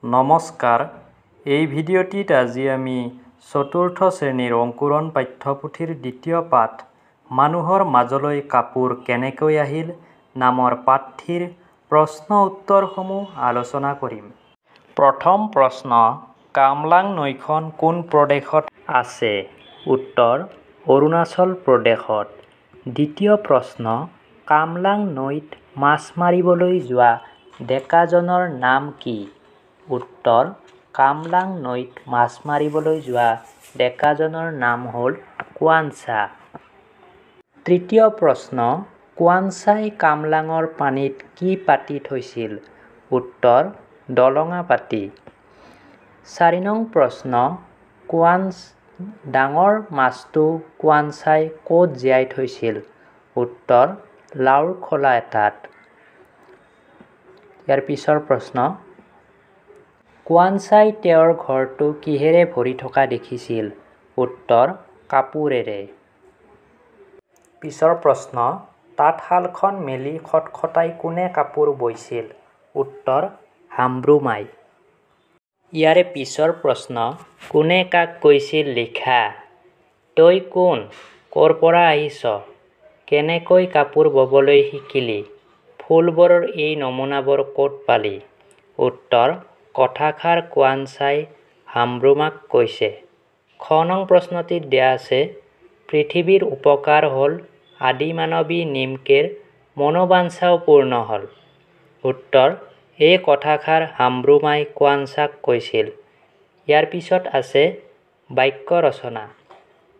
নমস্কাৰ, এই ভিডিঅ'টিত আজি আমি চতুৰ্থ শ্ৰেণীৰ অংকুৰণ পাঠ্যপুথিৰ দ্বিতীয় পাঠ মানুহৰ মাজলৈ কাপোৰ কেনেকৈ আহিল নামৰ পাঠটিৰ প্ৰশ্ন উত্তৰসমূহ আলোচনা কৰিম। প্ৰথম প্ৰশ্ন, কামলাং নৈখন কোন প্ৰদেশত আছে? উত্তৰ, অৰুণাচল প্ৰদেশত। দ্বিতীয় প্ৰশ্ন, কামলাং নৈত মাছ মাৰিবলৈ যোৱা ডেকাজনৰ নাম কি? উত্তৰ, কামলাং নৈত মাছ মাৰিবলৈ যোৱা ডেকাজনৰ নাম হ'ল কোৱানচা। তৃতীয় প্ৰশ্ন, কোৱানচাই কামলাঙৰ পানীত কি পাতি থৈছিল? উত্তৰ, দলঙা পাতি। ৪ নং প্ৰশ্ন, ডাঙৰ মাছটো কোৱানচাই ক'ত জীয়াই থৈছিল? উত্তৰ, লাওৰ খোলা এটাত। ইয়াৰ পিছৰ প্ৰশ্ন, কোৱানচাই তেওঁৰ ঘৰটো কিহেৰে ভৰি থকা দেখিছিল? উত্তৰ, কাপোৰেৰে। পিছৰ প্ৰশ্ন, তাঁতশালখন মেলি খটখটাই কোনে কাপোৰ বৈছিল? উত্তৰ, হাম্ব্ৰুমাই। ইয়াৰে পিছৰ প্ৰশ্ন, কোনে কাক কৈছিল লিখা? তই কোন? ক'ৰ পৰা আহিছ? কেনেকৈ কাপোৰ ববলৈ শিকিলি? ফুলবোৰৰ এই নমুনাবোৰ ক'ত পালি? উত্তৰ, কথাষাৰ কোৱানচাই হাম্ব্ৰুমাক কৈছে। খ নং প্ৰশ্নটিত দিয়া আছে, পৃথিৱীৰ উপকাৰ হ'ল আদিমানৱী নিমকেৰ মনোবাঞ্ছাও পূৰ্ণ হ'ল। উত্তৰ, এই কথাষাৰ হাম্ব্ৰুমাই কোৱানচাক কৈছিল। ইয়াৰ পিছত আছে বাক্য ৰচনা।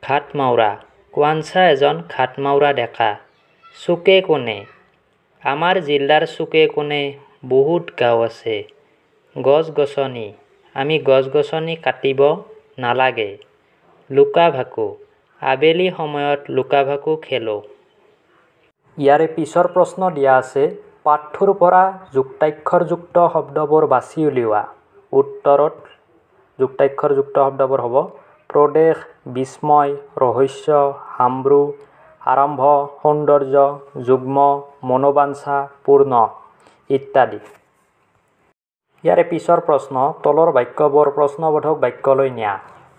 ঘাটমাউৰা, কোৱানচা এজন ঘাটমাউৰা ডেকা। চুকে কোণে, আমাৰ জিলাৰ চুকে কোণে বহুত গাঁও আছে। গছ-গছনি, আমি গছ-গছনি কাটিব নালাগে। লুকা-ভাকু, আবেলি সময়ত লুকা-ভাকু খেলোঁ। ইয়াৰে পিছৰ প্ৰশ্ন দিয়া আছে, পাঠটোৰ পৰা যুক্তাক্ষৰযুক্ত শব্দবোৰ বাছি উলিওৱা। উত্তৰত যুক্তাক্ষৰযুক্ত শব্দবোৰ হ'ব প্ৰদেশ, বিস্ময়, ৰহস্য, হাম্ব্ৰু, আৰম্ভ, সৌন্দৰ্য, যুগ্ম, মনোবাঞ্ছা, পূৰ্ণ ইত্যাদি। ইয়াৰে পিছৰ প্ৰশ্ন, তলৰ বাক্যবোৰ প্ৰশ্নবোধক বাক্যলৈ নিয়া।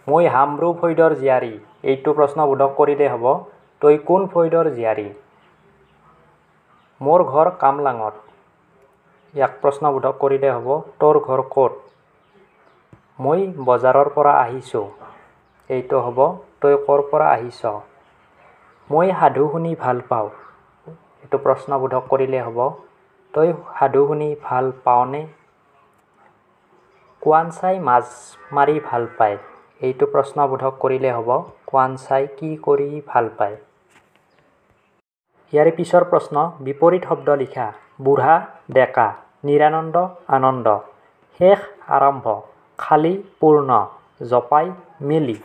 মই হাম্ব্ৰু ফৈদৰ জীয়াৰী, এইটো প্ৰশ্নবোধক কৰিলে হ'ব তই কোন ফৈদৰ জীয়াৰী? মোৰ ঘৰ কামলাঙত, ইয়াক প্ৰশ্নবোধক কৰিলে হ'ব তোৰ ঘৰ ক'ত? মই বজাৰৰ পৰা আহিছোঁ, এইটো হ'ব তই ক'ৰ পৰা আহিছ? মই সাধু শুনি ভাল পাওঁ, এইটো প্ৰশ্নবোধক কৰিলে হ'ব তই সাধু শুনি ভাল পাৱনে? কোৱানচাই মাছ মাৰি ভাল পায়, এইটো প্ৰশ্নবোধক কৰিলে হ'ব কোৱানচাই কি কৰি ভাল পায়? ইয়াৰে পিছৰ প্ৰশ্ন, বিপৰীত শব্দ লিখা। বুঢ়া ডেকা, নিৰানন্দ আনন্দ, শেষ আৰম্ভ, খালী পূৰ্ণ, জপাই মেলি।